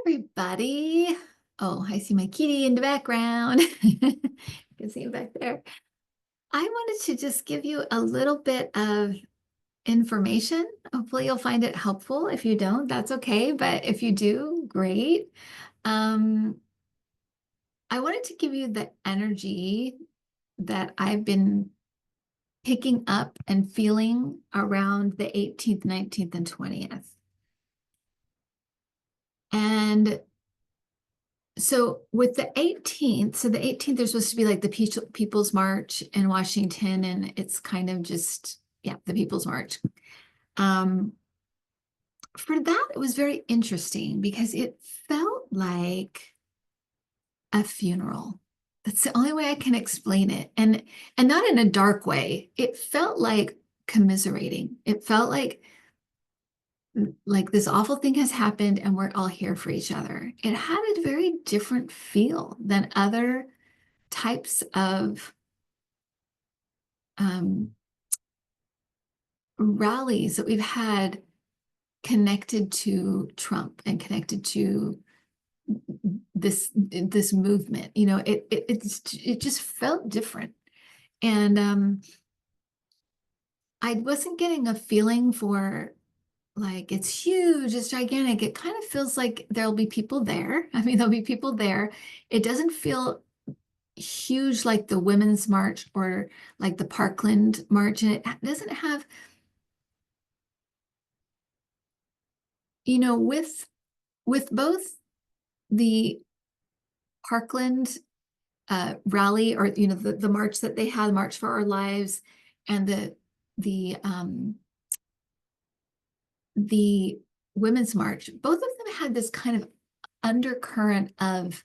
Everybody. Oh, I see my kitty in the background. You can see him back there. I wanted to just give you a little bit of information. Hopefully, you'll find it helpful. If you don't, that's okay. But if you do, great. Um, I wanted to give you the energy that I've been picking up and feeling around the 18th, 19th, and 20th. And so with the 18th, so the 18th, there's supposed to be like the People's March in Washington, and it's kind of just, yeah, the People's March. Um, for that, it was very interesting because it felt like a funeral. That's the only way I can explain it. And not in a dark way. It felt like commiserating. It felt like this awful thing has happened and we're all here for each other. It had a very different feel than other types of um, rallies that we've had connected to Trump and connected to this movement. You know, it just felt different, and I wasn't getting a feeling for like it's huge, it's gigantic. It kind of feels like there'll be people there. I mean, there'll be people there. It doesn't feel huge like the Women's March or like the Parkland March, and it doesn't have, you know, with both the Parkland rally, or you know, the march that they had, March for Our Lives, and the Women's March, both of them had this kind of undercurrent of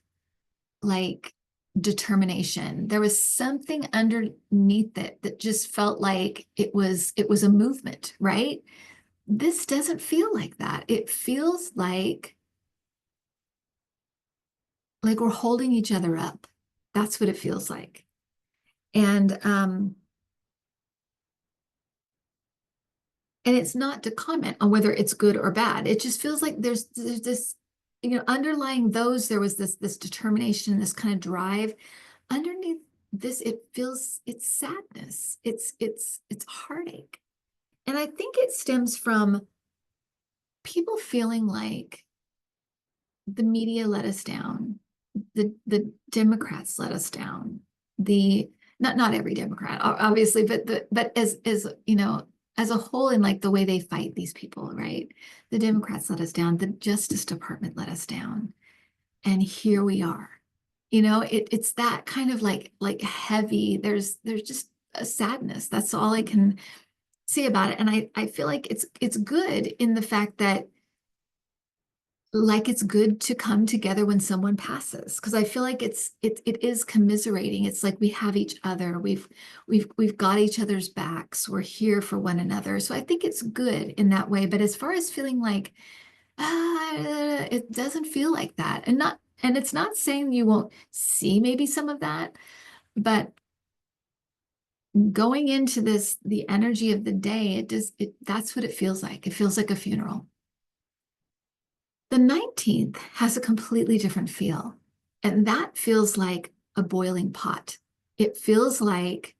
like determination. There was something underneath it that just felt like it was a movement, right? This doesn't feel like that. It feels like we're holding each other up. That's what it feels like. And it's not to comment on whether it's good or bad. It just feels like there's this, you know, underlying those, there was this determination, this kind of drive. Underneath this, it feels it's sadness. It's heartache. And I think it stems from people feeling like the media let us down, the Democrats let us down, the not every Democrat, obviously, but as you know, as a whole, in like the way they fight these people, right? The Democrats let us down, the Justice Department let us down, and here we are. You know, it's that kind of like heavy. There's just a sadness. That's all I can say about it. And I feel like it's good in the fact that like it's good to come together when someone passes, because I feel like it is commiserating. It's like we have each other. We've got each other's backs. We're here for one another. So I think it's good in that way. But as far as feeling like it doesn't feel like that, and it's not saying you won't see maybe some of that, but going into this, the energy of the day, that's what it feels like. It feels like a funeral. The 19th has a completely different feel, and that feels like a boiling pot. It feels like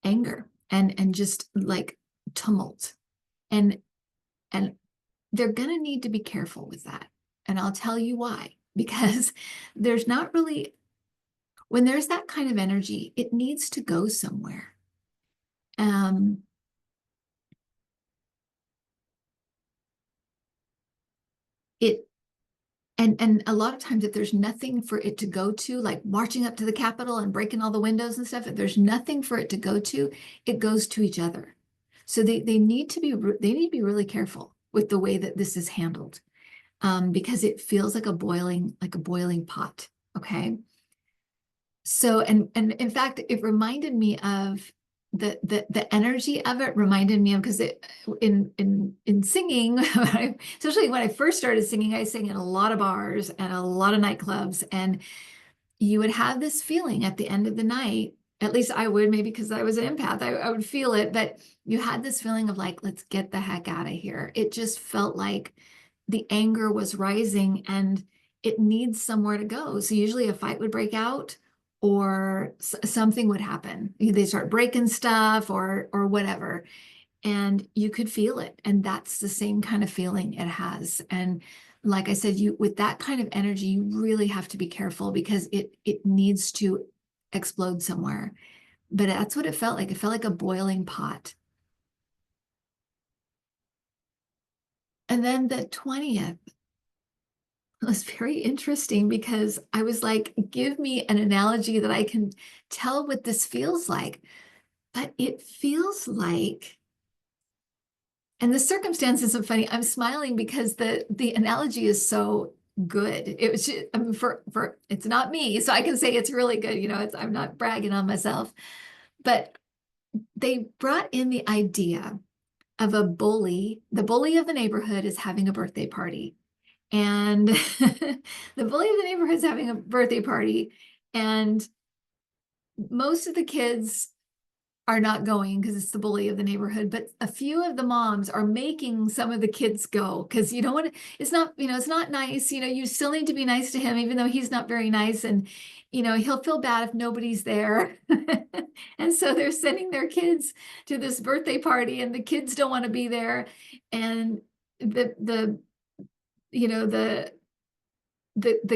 anger and just like tumult. And and they're going to need to be careful with that. And I'll tell you why. Because there's not really, when there's that kind of energy, it needs to go somewhere. Um, it and a lot of times, if there's nothing for it to go to, like marching up to the Capitol and breaking all the windows and stuff, if there's nothing for it to go to, it goes to each other. So they need to be really careful with the way that this is handled, because it feels like a boiling pot. Okay. So and in fact, it reminded me of the energy of it reminded me of, because it in singing, especially when I first started singing, I sang in a lot of bars and a lot of nightclubs, and you would have this feeling at the end of the night. At least I would, maybe because I was an empath, I would feel it, but you had this feeling of like, let's get the heck out of here. It just felt like the anger was rising and it needs somewhere to go. So usually a fight would break out or something would happen. They start breaking stuff or whatever. And you could feel it. And that's the same kind of feeling it has. And like I said, you with that kind of energy, you really have to be careful because it needs to explode somewhere. But that's what it felt like. It felt like a boiling pot. And then the 20th was very interesting because I was like, give me an analogy that I can tell what this feels like. But it feels like, and the circumstances are funny. I'm smiling because the analogy is so good. It was just, I mean, for it's not me, so I can say it's really good. I'm not bragging on myself, but they brought in the idea of a bully. The bully of the neighborhood is having a birthday party. And the bully of the neighborhood is having a birthday party. And most of the kids are not going because it's the bully of the neighborhood, but a few of the moms are making some of the kids go because you don't want to, it's not nice. You still need to be nice to him, even though he's not very nice. And, he'll feel bad if nobody's there. And so they're sending their kids to this birthday party and the kids don't want to be there. And the, you know, the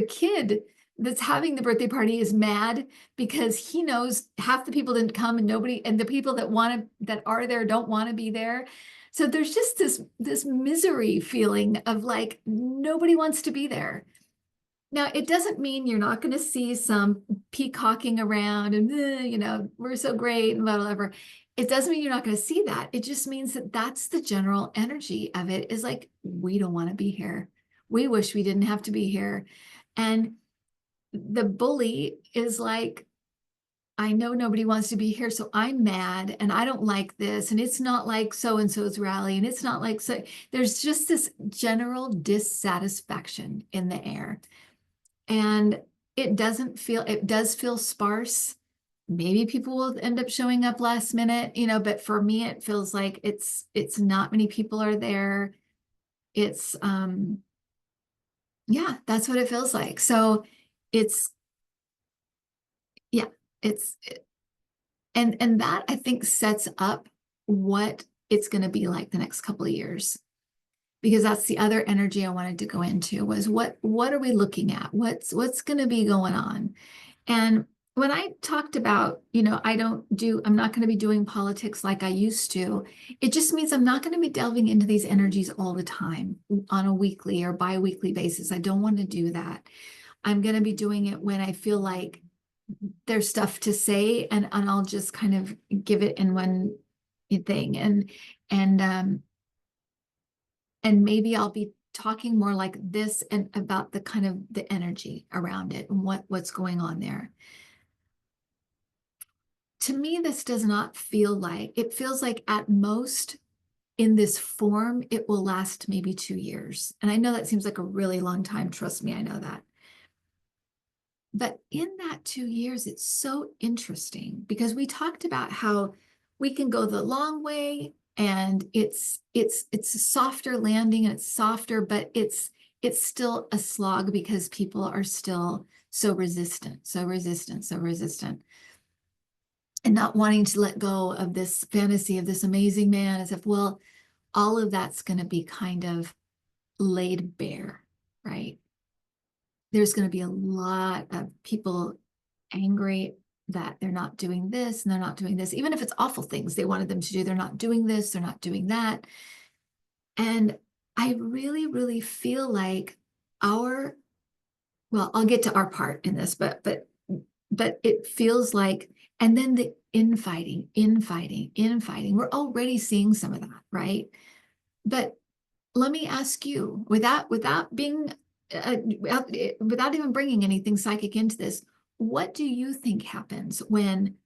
kid that's having the birthday party is mad because he knows half the people didn't come and the people that are there don't want to be there. So there's just this misery feeling of like nobody wants to be there. Now, it doesn't mean you're not going to see some peacocking around and we're so great and whatever. It doesn't mean you're not going to see that. It just means that that's the general energy of it, is like, we don't want to be here. We wish we didn't have to be here. And the bully is like, I know nobody wants to be here, so I'm mad and I don't like this. And it's not like so-and-so's rally. And it's not like, so there's just this general dissatisfaction in the air. And it does feel sparse. Maybe people will end up showing up last minute, but for me, it feels like it's not many people are there. It's, yeah, that's what it feels like. So it's, yeah, it's, and that I think sets up what it's going to be like the next couple of years, because that's the other energy I wanted to go into was what are we looking at? What's going to be going on? And when I talked about, I'm not going to be doing politics like I used to, it just means I'm not going to be delving into these energies all the time on a weekly or bi-weekly basis. I don't want to do that. I'm going to be doing it when I feel like there's stuff to say, and I'll just kind of give it in one thing. And maybe I'll be talking more like this and about the kind of the energy around it and what's going on there. To me, this does not feel like, it feels like at most in this form, it will last maybe 2 years. And I know that seems like a really long time. Trust me, I know that. But in that 2 years, it's so interesting because we talked about how we can go the long way and it's a softer landing and it's softer, but it's still a slog because people are still so resistant, so resistant, so resistant. And not wanting to let go of this fantasy of this amazing man, as if, well, all of that's going to be kind of laid bare, right? There's going to be a lot of people angry that they're not doing this and they're not doing this, even if it's awful things they wanted them to do. They're not doing this, they're not doing that. And I really, really feel like well, I'll get to our part in this, but it feels like, and then the infighting, infighting, infighting. We're already seeing some of that, right? But let me ask you, without being, without even bringing anything psychic into this, what do you think happens when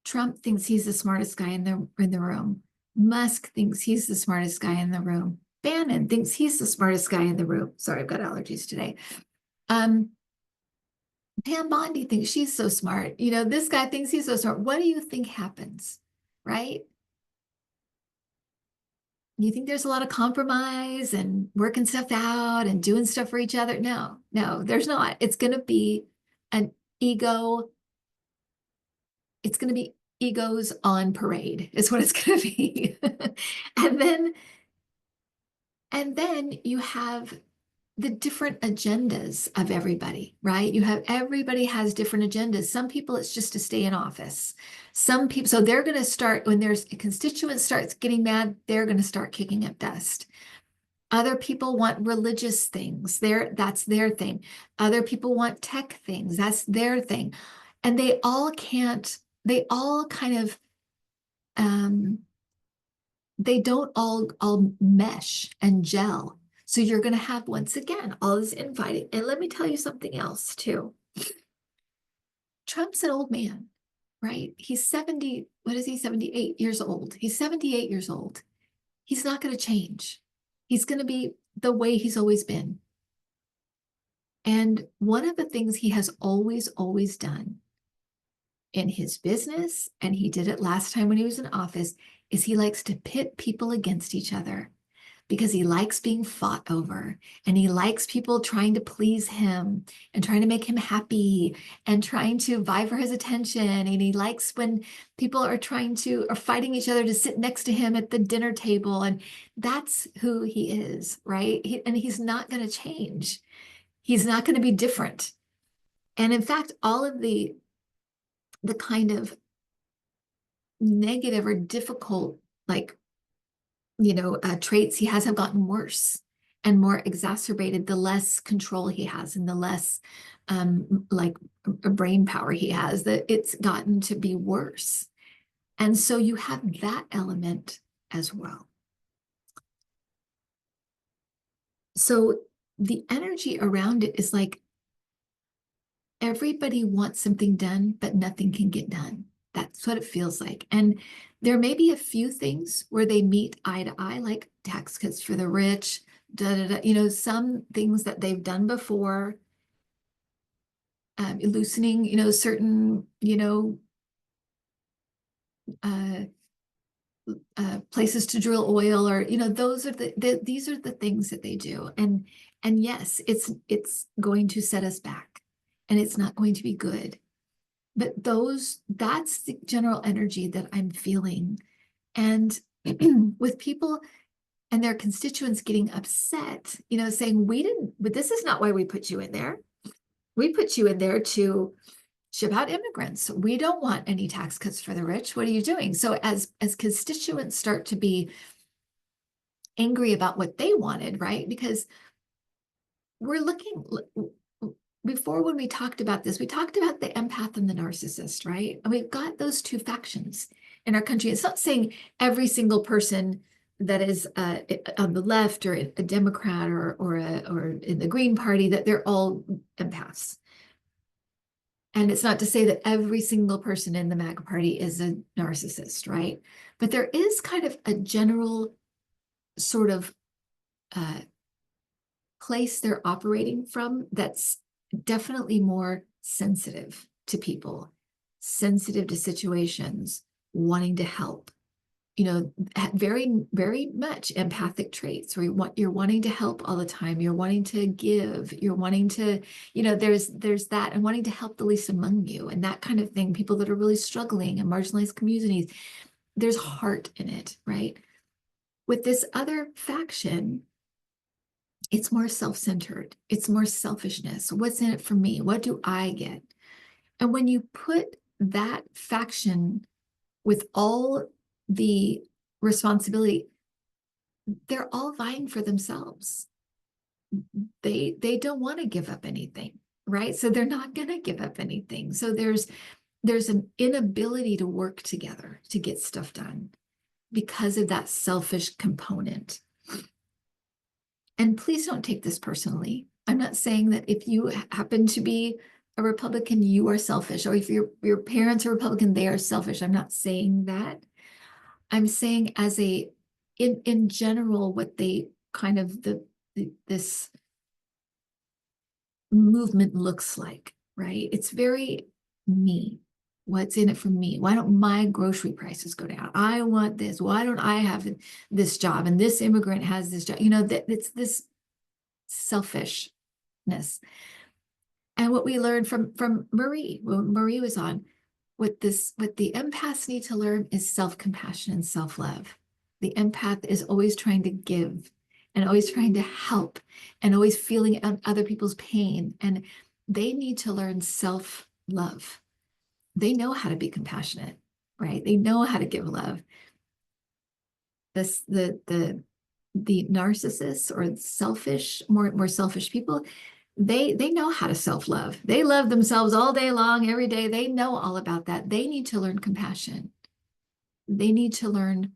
Trump thinks he's the smartest guy in the room? Musk thinks he's the smartest guy in the room. Bannon thinks he's the smartest guy in the room. Sorry, I've got allergies today. Pam Bondi thinks she's so smart. This guy thinks he's so smart. What do you think happens? Right? You think there's a lot of compromise and working stuff out and doing stuff for each other? No, no, there's not. It's going to be an ego. It's going to be egos on parade is what it's going to be. And then you have the different agendas of everybody, right? You have everybody has different agendas. Some people it's just to stay in office. Some people, so they're going to start when there's a constituent starts getting mad, they're going to start kicking up dust. Other people want religious things. That's their thing. Other people want tech things. That's their thing. And they all kind of they don't all mesh and gel. So you're going to have, once again, all this infighting. And let me tell you something else too. Trump's an old man, right? He's 70, what is he, 78 years old. He's 78 years old. He's not going to change. He's going to be the way he's always been. And one of the things he has always done in his business, and he did it last time when he was in office, is he likes to pit people against each other because he likes being fought over, and he likes people trying to please him and trying to make him happy and trying to vie for his attention. And he likes when people are fighting each other to sit next to him at the dinner table. And that's who he is, right? And he's not going to change. He's not going to be different. And in fact, all of the kind of negative or difficult, like, traits he has have gotten worse and more exacerbated the less control he has and the less like brain power he has, that it's gotten to be worse. And so you have that element as well. So the energy around it is like everybody wants something done, but nothing can get done. That's what it feels like. And there may be a few things where they meet eye to eye, like tax cuts for the rich, some things that they've done before, loosening, certain, uh, places to drill oil, or, those are these are the things that they do. And yes, it's going to set us back and it's not going to be good. But that's the general energy that I'm feeling. And with people and their constituents getting upset, saying, but this is not why we put you in there. We put you in there to ship out immigrants. We don't want any tax cuts for the rich. What are you doing? So as constituents start to be angry about what they wanted, right? Because we're looking, before when we talked about this, we talked about the empath and the narcissist, right? And we've got those two factions in our country. It's not saying every single person that is on the left or a Democrat or in the Green Party, that they're all empaths. And it's not to say that every single person in the MAGA party is a narcissist, right? But there is kind of a general sort of place they're operating from that's definitely more sensitive to people, sensitive to situations, wanting to help, very, very much empathic traits where you're wanting to help all the time. You're wanting to give, you're wanting to, there's that, and wanting to help the least among you and that kind of thing. People that are really struggling in marginalized communities, there's heart in it, right? With this other faction, it's more self-centered. It's more selfishness. What's in it for me? What do I get? And when you put that faction with all the responsibility, they're all vying for themselves. They don't want to give up anything, right? So they're not going to give up anything. So there's an inability to work together to get stuff done because of that selfish component. And please don't take this personally. I'm not saying that if you happen to be a Republican, you are selfish, or if your parents are Republican, they are selfish. I'm not saying that. I'm saying in general, what they kind of this movement looks like, right? It's very me. What's in it for me? Why don't my grocery prices go down? I want this. Why don't I have this job? And this immigrant has this job. You know, that it's this selfishness. And what we learned from Marie, when Marie was on, what the empaths need to learn is self-compassion and self-love. The empath is always trying to give and always trying to help and always feeling other people's pain. And they need to learn self-love. They know how to be compassionate, right? They know how to give love. This the narcissists or selfish, more selfish people, they know how to self-love. They love themselves all day long, every day. They know all about that. They need to learn compassion. They need to learn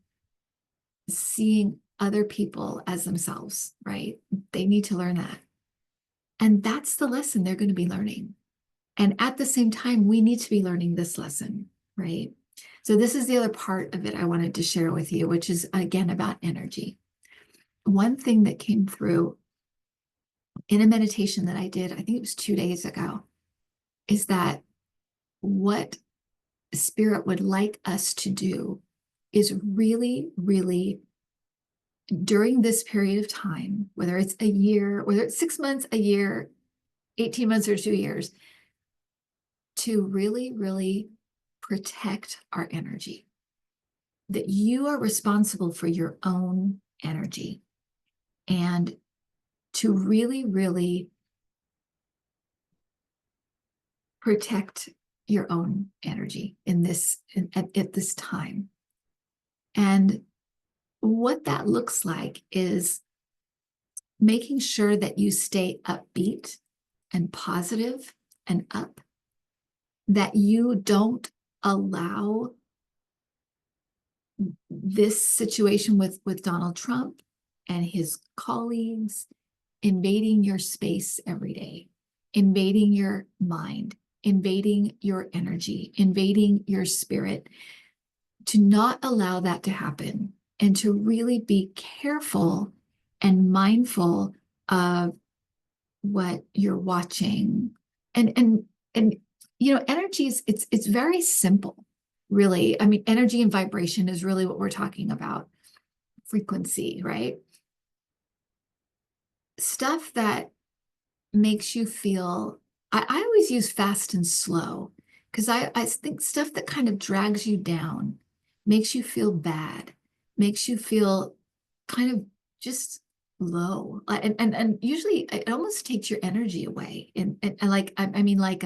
seeing other people as themselves, right? They need to learn that. And that's the lesson they're going to be learning. And at the same time, we need to be learning this lesson, right? So this is the other part of it I wanted to share with you, which is again about energy. One thing that came through in a meditation that I did, I think it was 2 days ago, is that what Spirit would like us to do is really, really, during this period of time, whether it's a year, whether it's 6 months, a year, 18 months, or 2 years, to really, really protect our energy. That you are responsible for your own energy, and to really, really protect your own energy at this time. And what that looks like is making sure that you stay upbeat and positive and up, that you don't allow this situation with Donald Trump and his colleagues invading your space every day, invading your mind, invading your energy, invading your spirit, to not allow that to happen, and to really be careful and mindful of what you're watching. And you know, energy is it's very simple, really. I mean, energy and vibration is really what we're talking about. Frequency, right? Stuff that makes you feel, I always use fast and slow, because I think stuff that kind of drags you down, makes you feel bad, makes you feel kind of just low. And usually it almost takes your energy away. And like, I mean, like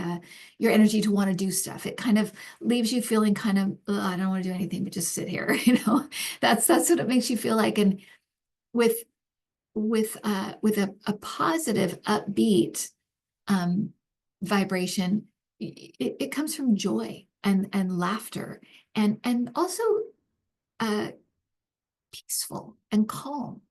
your energy to want to do stuff. It kind of leaves you feeling kind of, I don't want to do anything but just sit here, you know? That's what it makes you feel like. And with a positive, upbeat vibration, it comes from joy and laughter, and also peaceful and calm.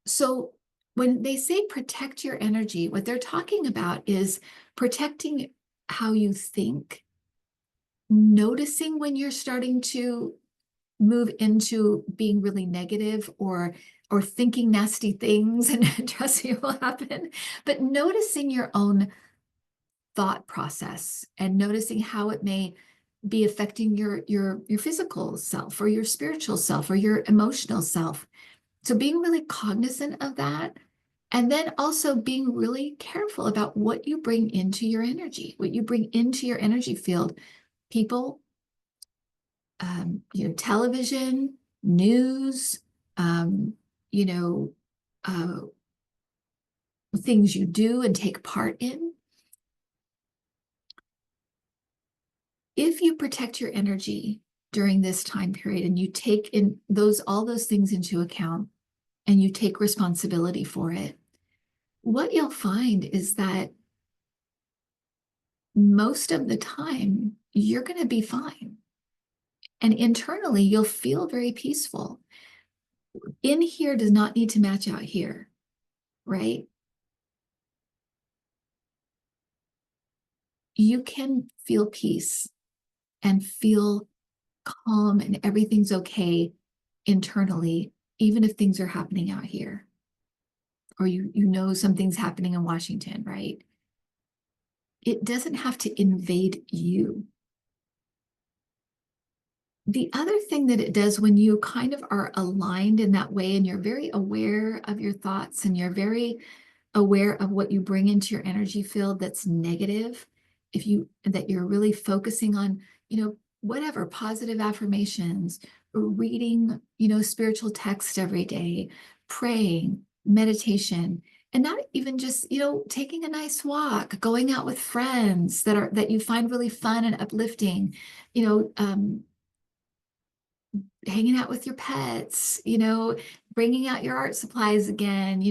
So when they say protect your energy, what they're talking about is protecting how you think, noticing when you're starting to move into being really negative, or thinking nasty things and trusting it will happen, but noticing your own thought process and noticing how it may be affecting your physical self or your spiritual self or your emotional self. So being really cognizant of that, and then also being really careful about what you bring into your energy, what you bring into your energy field. People, you know, television, news, you know, things you do and take part in. If you protect your energy during this time period, and you take in all those things into account, and you take responsibility for it, what you'll find is that most of the time you're going to be fine. And internally, you'll feel very peaceful. In here does not need to match out here, right? You can feel peace and feel calm and everything's okay internally, even if things are happening out here. Or you know something's happening in Washington, right? It doesn't have to invade you. The other thing that it does when you kind of are aligned in that way and you're very aware of your thoughts and you're very aware of what you bring into your energy field that's negative, if you that you're really focusing on, whatever positive affirmations, reading, spiritual text every day, praying, meditation, and not even just, taking a nice walk, going out with friends that you find really fun and uplifting, you know, um, hanging out with your pets, bringing out your art supplies again,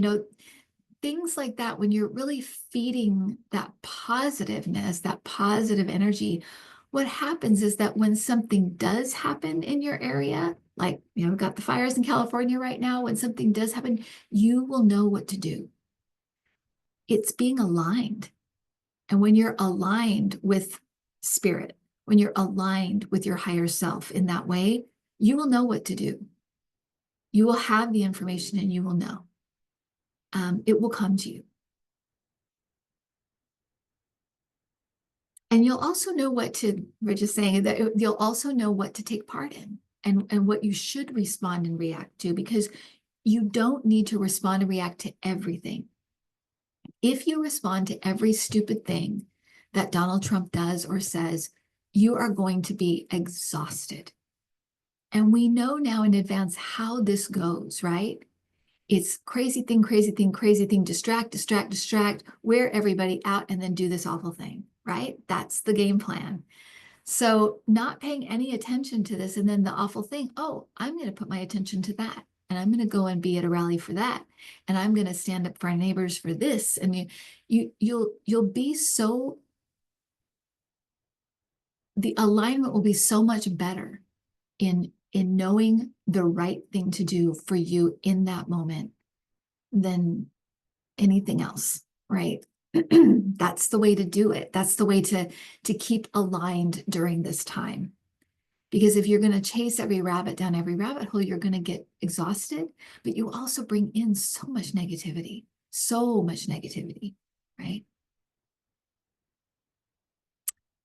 things like that. When you're really feeding that positiveness, that positive energy, what happens is that when something does happen in your area, like, we've got the fires in California right now, when something does happen, you will know what to do. It's being aligned. And when you're aligned with spirit, when you're aligned with your higher self in that way, you will know what to do. You will have the information and you will know. It will come to you. And you'll also know what to, we're just saying that you'll also know what to take part in and what you should respond and react to, because you don't need to respond and react to everything. If you respond to every stupid thing that Donald Trump does or says, you are going to be exhausted. And we know now in advance how this goes, right? It's crazy thing, crazy thing, crazy thing, distract, distract, distract, wear everybody out, and then do this awful thing, right? That's the game plan. So not paying any attention to this and then the awful thing, oh, I'm going to put my attention to that. And I'm going to go and be at a rally for that. And I'm going to stand up for our neighbors for this. And you'll be so, the alignment will be so much better in knowing the right thing to do for you in that moment than anything else, right? That's the way to do it. That's the way to keep aligned during this time. Because if you're going to chase every rabbit down every rabbit hole, you're going to get exhausted, but you also bring in so much negativity, right?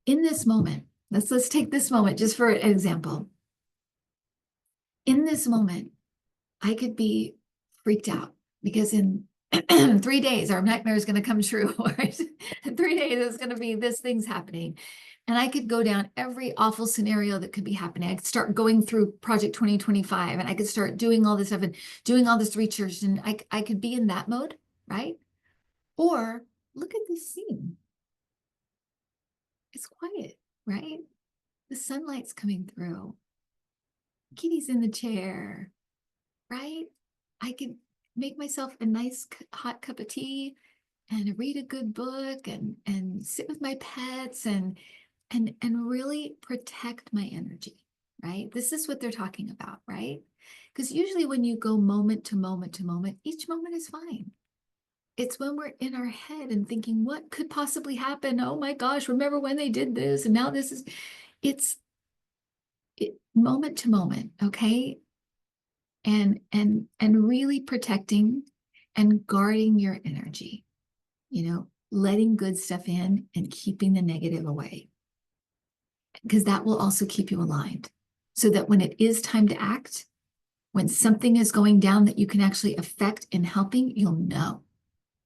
In this moment, let's take this moment just for an example. In this moment, I could be freaked out because in 3 days, our nightmare is going to come true. Right? In 3 days, it's going to be this thing's happening. And I could go down every awful scenario that could be happening. I could start going through Project 2025 and I could start doing all this stuff and doing all this research. And I could be in that mode, right? Or look at this scene. It's quiet, right? The sunlight's coming through. Kitty's in the chair, right? I could make myself a nice hot cup of tea and read a good book and sit with my pets and really protect my energy, right? This is what they're talking about, right? Because usually when you go moment to moment to moment, each moment is fine. It's when we're in our head and thinking, what could possibly happen? Oh my gosh, remember when they did this? And now this is, it's moment to moment, okay? And really protecting and guarding your energy, letting good stuff in and keeping the negative away. Because that will also keep you aligned so that when it is time to act, when something is going down that you can actually affect in helping, you'll know.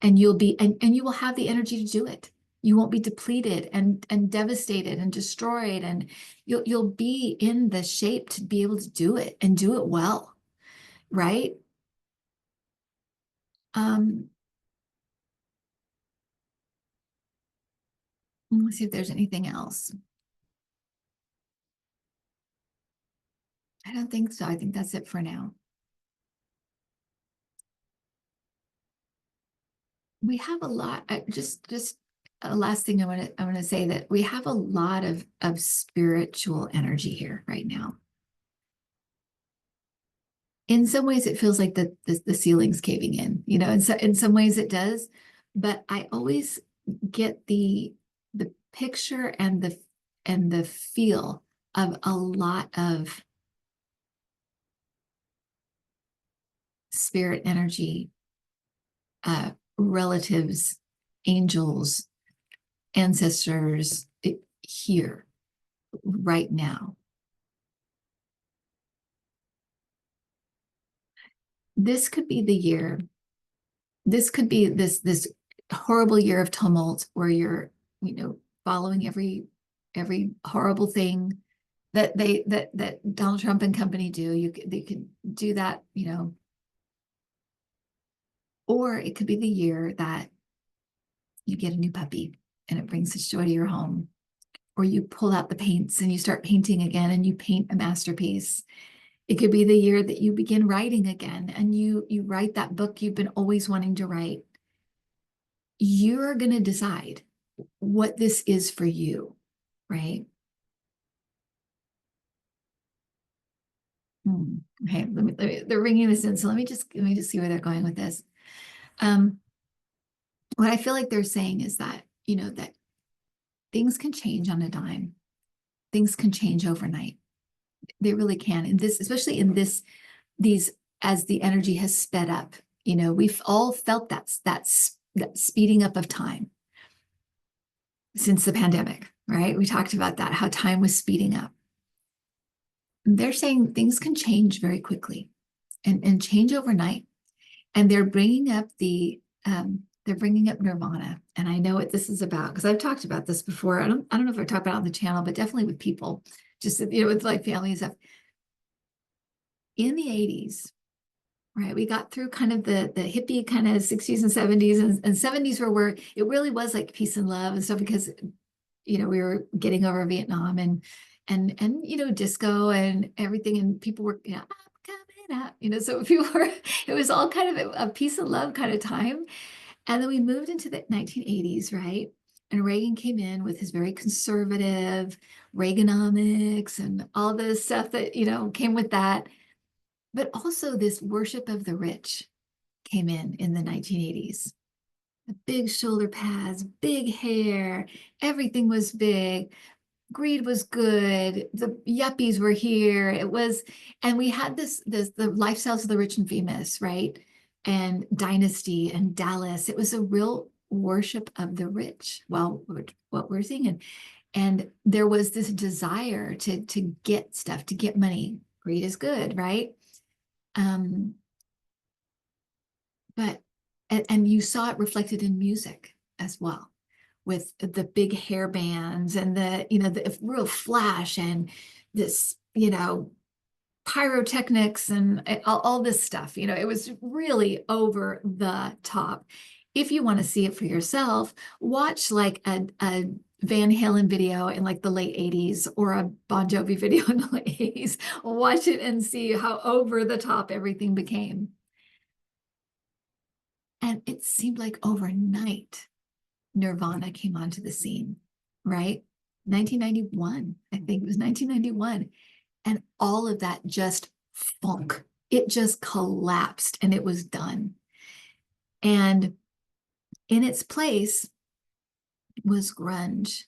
And you'll be and you will have the energy to do it. You won't be depleted and devastated and destroyed, and you'll be in the shape to be able to do it and do it well, right? Um, let's see if there's anything else. I don't think so. I think that's it for now. We have a lot, just a last thing I want to say that we have a lot of spiritual energy here right now. In some ways, it feels like the ceiling's caving in, in some ways it does, but I always get the picture and the feel of a lot of spirit energy, relatives, angels, ancestors here right now. this could be the year. This could be this horrible year of tumult where you're, following every horrible thing that Donald Trump and company do. They could do that, or it could be the year that you get a new puppy and it brings such joy to your home, or you pull out the paints and you start painting again and you paint a masterpiece. It could be the year that you begin writing again and you write that book you've been always wanting to write. You're going to decide what this is for you, right? Okay, they're ringing this in, so let me just see where they're going with this. What I feel like they're saying is that, that things can change on a dime. Things can change overnight. They really can. And this, especially in these, as the energy has sped up, we've all felt that speeding up of time since the pandemic, right? We talked about that, how time was speeding up. They're saying things can change very quickly and change overnight. And they're bringing up nirvana. And I know what this is about because I've talked about this before. I don't know if I've talked about it on the channel, but definitely with people, just, with like family and stuff. In the 80s, right, we got through kind of the hippie kind of 60s and 70s, and 70s were where it really was like peace and love and stuff, because we were getting over Vietnam and disco and everything, and people were, I'm coming up, so people were, it was all kind of a peace and love kind of time. And then we moved into the 1980s, right? And Reagan came in with his very conservative Reaganomics and all the stuff that, came with that. But also this worship of the rich came in the 1980s. The big shoulder pads, big hair, everything was big. Greed was good. The yuppies were here. And we had the lifestyles of the rich and famous, right? And Dynasty and Dallas. It was a real worship of the rich. Well, what we're seeing, and there was this desire to get stuff, to get money. Greed is good, right? But and you saw it reflected in music as well, with the big hair bands and the real flash and this, pyrotechnics and all this stuff. It was really over the top. If you want to see it for yourself, watch like a Van Halen video in like the late 80s or a Bon Jovi video in the late 80s. Watch it and see how over the top everything became. And it seemed like overnight Nirvana came onto the scene, right? 1991, I think it was 1991. And all of that just funk. It just collapsed and it was done. And in its place was grunge.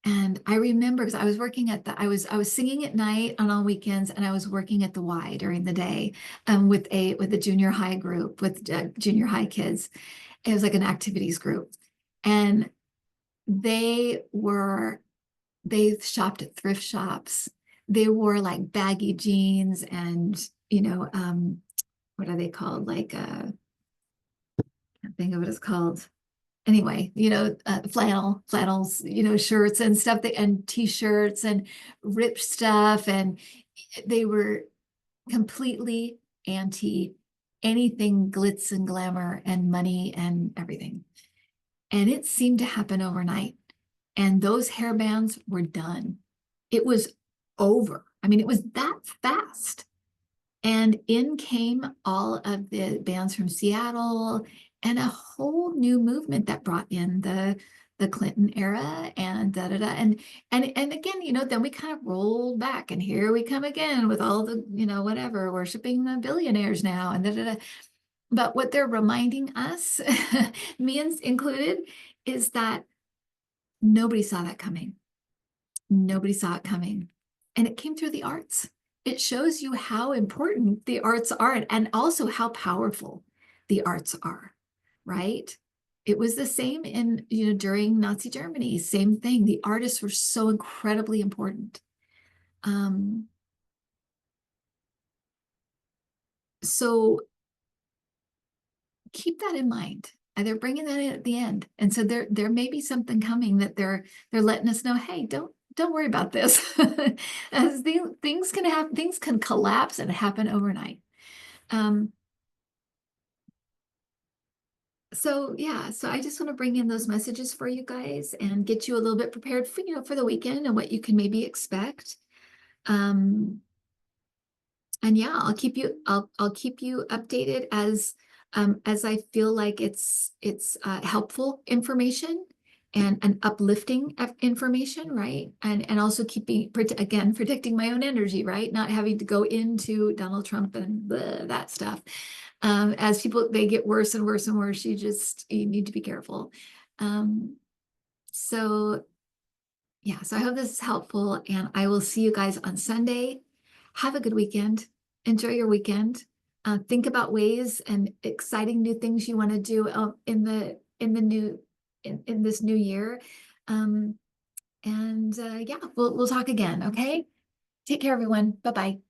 And I remember, because I was working I was singing at night on all weekends, and I was working at the Y during the day, with a junior high group, with junior high kids. It was like an activities group, and they shopped at thrift shops. They wore like baggy jeans and what are they called? Like I can't think of what it's called. Anyway, flannels, shirts and stuff, and t-shirts and ripped stuff. And they were completely anti anything glitz and glamour and money and everything. And it seemed to happen overnight. And those hair bands were done. It was over. I mean, it was that fast. And in came all of the bands from Seattle and a whole new movement that brought in the Clinton era and da da da. And again, then we kind of rolled back, and here we come again with all the, whatever, worshiping the billionaires now and da da da. But what they're reminding us, me included, is that nobody saw that coming. Nobody saw it coming. And it came through the arts. It shows you how important the arts are, and also how powerful the arts are, right? It was the same during Nazi Germany, same thing. The artists were so incredibly important. So keep that in mind. They're bringing that in at the end. And so there may be something coming that they're letting us know, hey, don't worry about this. As things can happen, things can collapse and happen overnight. So yeah, so I just want to bring in those messages for you guys and get you a little bit prepared for, for the weekend and what you can maybe expect. Um, and yeah, I'll keep you updated as I feel like it's helpful information and uplifting information, right? And also keeping again protecting my own energy, right? Not having to go into Donald Trump and that stuff. As people they get worse and worse and worse, you need to be careful. Um, so yeah, so I hope this is helpful, and I will see you guys on Sunday. Have a good weekend. Enjoy your weekend. Think about ways and exciting new things you want to do in this new year. Um, and yeah, we'll talk again. Okay. Take care, everyone. Bye bye.